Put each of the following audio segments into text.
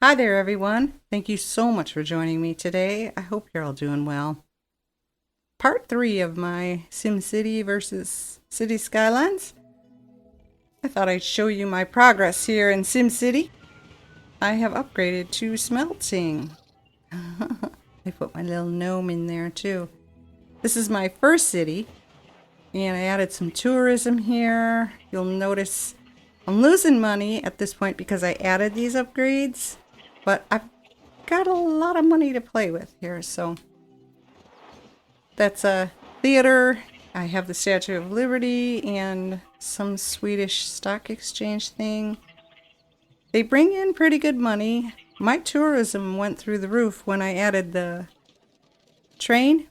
Hi there, everyone. Thank you so much for joining me today. I hope you're all doing well. Part 3 of my SimCity versus City Skylines. I thought I'd show you my progress here in SimCity. I have upgraded to smelting. I put my little gnome in there too. This is my first city, and I added some tourism here. You'll notice I'm losing money at this point because I added these upgrades, but I've got a lot of money to play with here. So that's a theater. I have the Statue of Liberty and some Swedish stock exchange thing. They bring in pretty good money. My tourism went through the roof when I added the train,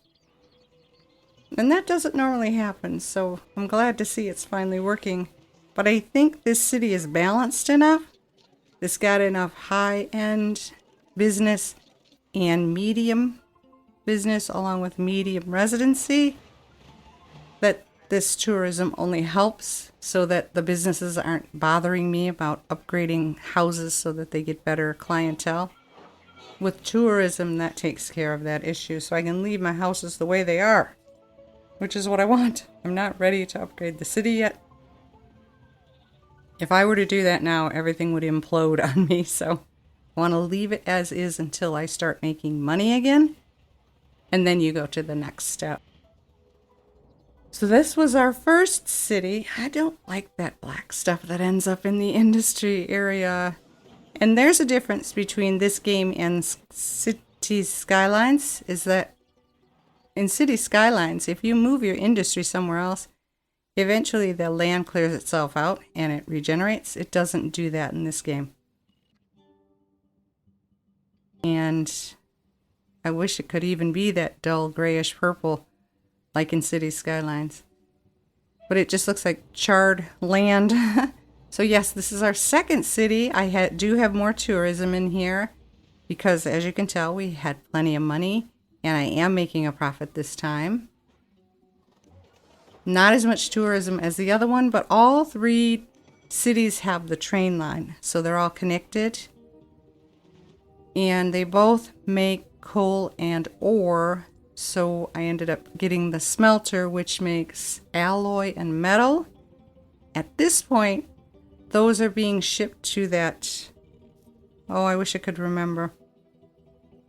and that doesn't normally happen, so I'm glad to see it's finally working. But I think this city is balanced enough. It's got enough high-end business and medium business along with medium residency that this tourism only helps so that the businesses aren't bothering me about upgrading houses so that they get better clientele. With tourism, that takes care of that issue, so I can leave my houses the way they are, which is what I want. I'm not ready to upgrade the city yet. If I were to do that now, everything would implode on me, so I want to leave it as is until I start making money again, and then you go to the next step. So this was our first city. I don't like that black stuff that ends up in the industry area. And there's a difference between this game and City Skylines, is that in City Skylines, if you move your industry somewhere else, eventually the land clears itself out and it regenerates. It doesn't do that in this game. And I wish it could even be that dull grayish purple like in City Skylines. But it just looks like charred land. So yes, this is our second city. I do have more tourism in here because, as you can tell, we had plenty of money and I am making a profit this time. Not as much tourism as the other one, but all three cities have the train line, so they're all connected. And they both make coal and ore, so I ended up getting the smelter, which makes alloy and metal. At this point, those are being shipped to that... Oh, I wish I could remember.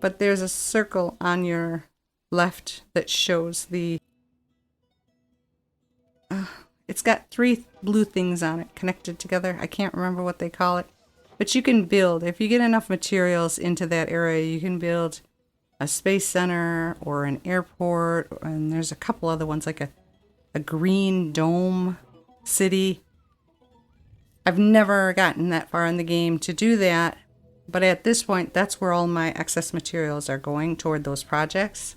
But there's a circle on your left that shows the... it's got three blue things on it connected together. I can't remember what they call it. But you can build, if you get enough materials into that area, you can build a space center or an airport. And there's a couple other ones, like a green dome city. I've never gotten that far in the game to do that. But at this point, that's where all my excess materials are going, toward those projects.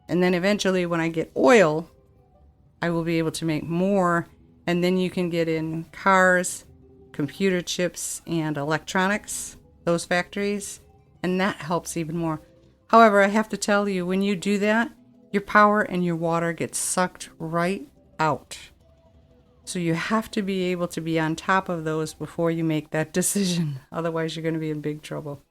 And then eventually when I get oil, I will be able to make more, and then you can get in cars, computer chips, and electronics, those factories, and that helps even more. However, I have to tell you, when you do that, your power and your water get sucked right out. So you have to be able to be on top of those before you make that decision. Otherwise, you're going to be in big trouble.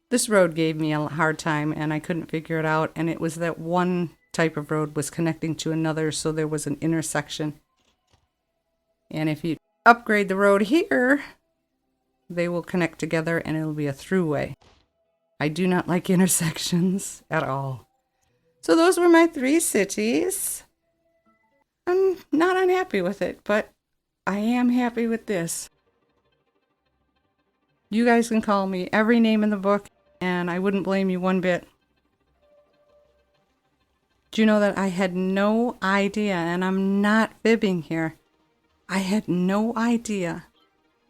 This road gave me a hard time, and I couldn't figure it out, and it was that one type of road was connecting to another, so there was an intersection. And if you upgrade the road here, they will connect together and it'll be a throughway. I do not like intersections at all. So those were my three cities. I'm not unhappy with it, but I am happy with this. You guys can call me every name in the book, and I wouldn't blame you one bit. Do you know that I had no idea, and I'm not fibbing here, I had no idea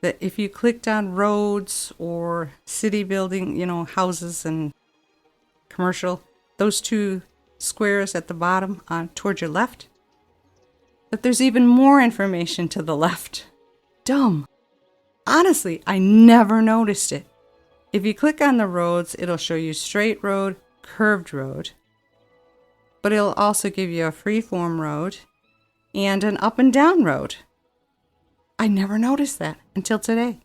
that if you clicked on roads or city building, houses and commercial, those two squares at the bottom toward your left, that there's even more information to the left. Dumb. Honestly, I never noticed it. If you click on the roads, it'll show you straight road, curved road. But it'll also give you a free-form road and an up and down road. I never noticed that until today.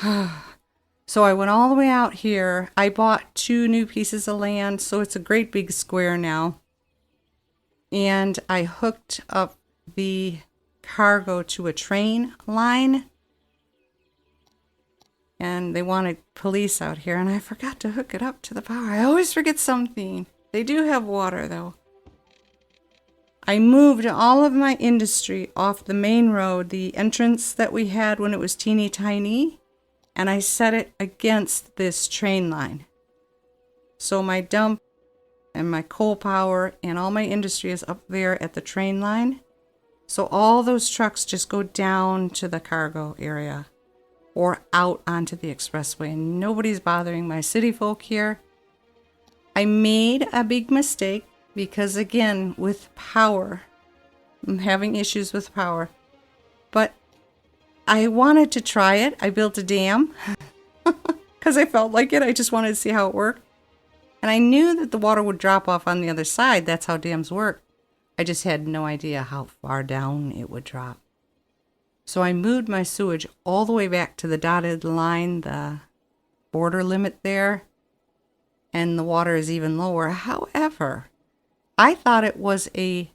So I went all the way out here. I bought 2 new pieces of land, so it's a great big square now. And I hooked up the cargo to a train line. And they wanted police out here, and I forgot to hook it up to the power. I always forget something. They do have water, though. I moved all of my industry off the main road, the entrance that we had when it was teeny tiny, and I set it against this train line. So my dump and my coal power and all my industry is up there at the train line. So all those trucks just go down to the cargo area or out onto the expressway, and nobody's bothering my city folk here. I made a big mistake because, again, with power, I'm having issues with power, but I wanted to try it. I built a dam because I felt like it. I just wanted to see how it worked. And I knew that the water would drop off on the other side. That's how dams work. I just had no idea how far down it would drop. So I moved my sewage all the way back to the dotted line, the border limit there, and the water is even lower. However, I thought it was a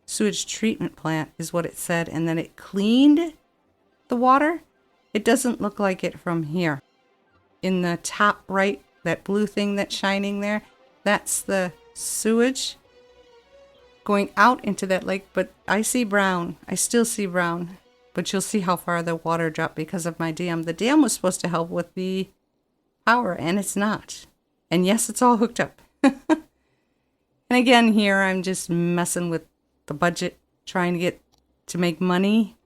sewage treatment plant is what it said, and then it cleaned the water. It doesn't look like it from here. In the top right, that blue thing that's shining there, that's the sewage going out into that lake, but I see brown. I still see brown. But you'll see how far the water dropped because of my dam. The dam was supposed to help with the power, and it's not. And yes, it's all hooked up. And again, here I'm just messing with the budget, trying to make money.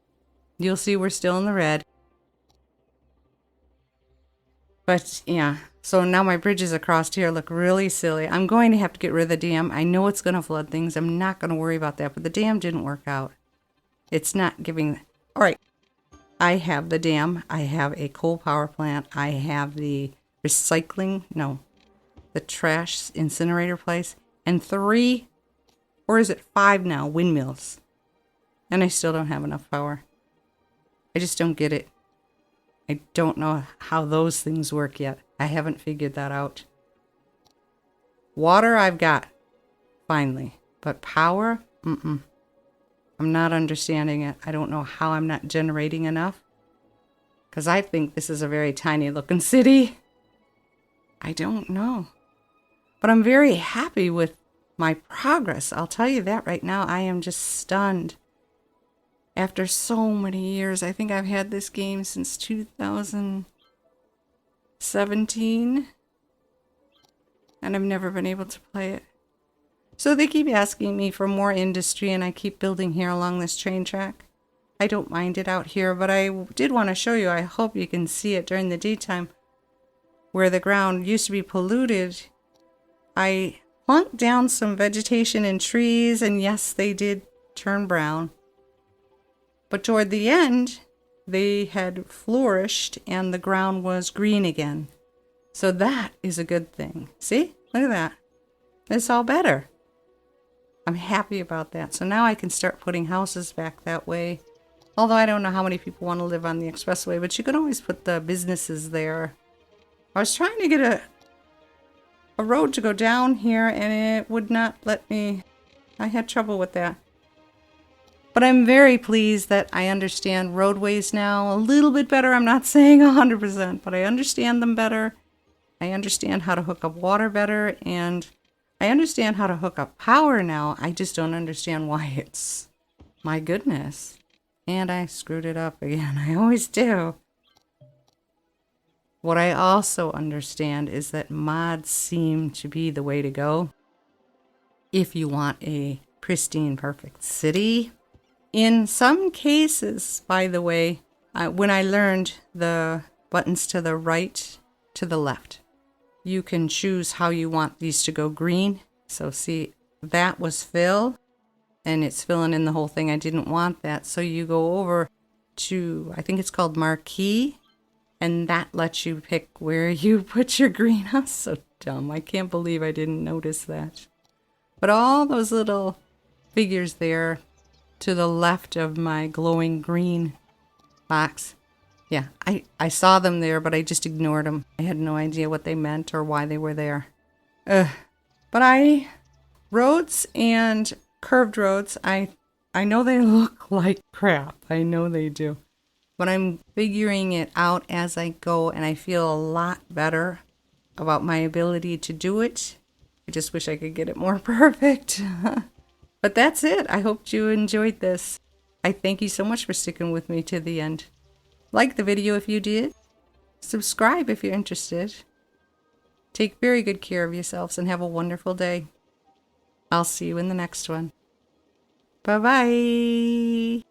You'll see we're still in the red. But yeah, so now my bridges across here look really silly. I'm going to have to get rid of the dam. I know it's going to flood things. I'm not going to worry about that, but the dam didn't work out. It's not giving... All right, I have the dam, I have a coal power plant, I have the the trash incinerator place, and 3, or is it 5 now, windmills. And I still don't have enough power. I just don't get it. I don't know how those things work yet. I haven't figured that out. Water I've got, finally, but power, I'm not understanding it. I don't know how I'm not generating enough. Because I think this is a very tiny looking city. I don't know. But I'm very happy with my progress. I'll tell you that right now. I am just stunned. After so many years, I think I've had this game since 2017. And I've never been able to play it. So they keep asking me for more industry, and I keep building here along this train track. I don't mind it out here, but I did want to show you, I hope you can see it during the daytime, where the ground used to be polluted. I plunked down some vegetation and trees, and yes, they did turn brown. But toward the end, they had flourished, and the ground was green again. So that is a good thing. See? Look at that. It's all better. I'm happy about that. So now I can start putting houses back that way. Although I don't know how many people want to live on the expressway, but you can always put the businesses there. I was trying to get a road to go down here, and it would not let me. I had trouble with that. But I'm very pleased that I understand roadways now a little bit better. I'm not saying 100%, but I understand them better. I understand how to hook up water better, and I understand how to hook up power now. I just don't understand why it's... My goodness. And I screwed it up again. I always do. What I also understand is that mods seem to be the way to go if you want a pristine, perfect city. In some cases, by the way, when I learned the buttons to the right, to the left, you can choose how you want these to go green. So see, that was fill, and it's filling in the whole thing. I didn't want that. So you go over to, I think it's called marquee, and that lets you pick where you put your greenhouse. So dumb. I can't believe I didn't notice that. But all those little figures there to the left of my glowing green box, Yeah, I saw them there, but I just ignored them. I had no idea what they meant or why they were there. Ugh. But roads and curved roads, I know they look like crap. I know they do. But I'm figuring it out as I go, and I feel a lot better about my ability to do it. I just wish I could get it more perfect. But that's it. I hope you enjoyed this. I thank you so much for sticking with me to the end. Like the video if you did. Subscribe if you're interested. Take very good care of yourselves and have a wonderful day. I'll see you in the next one. Bye-bye.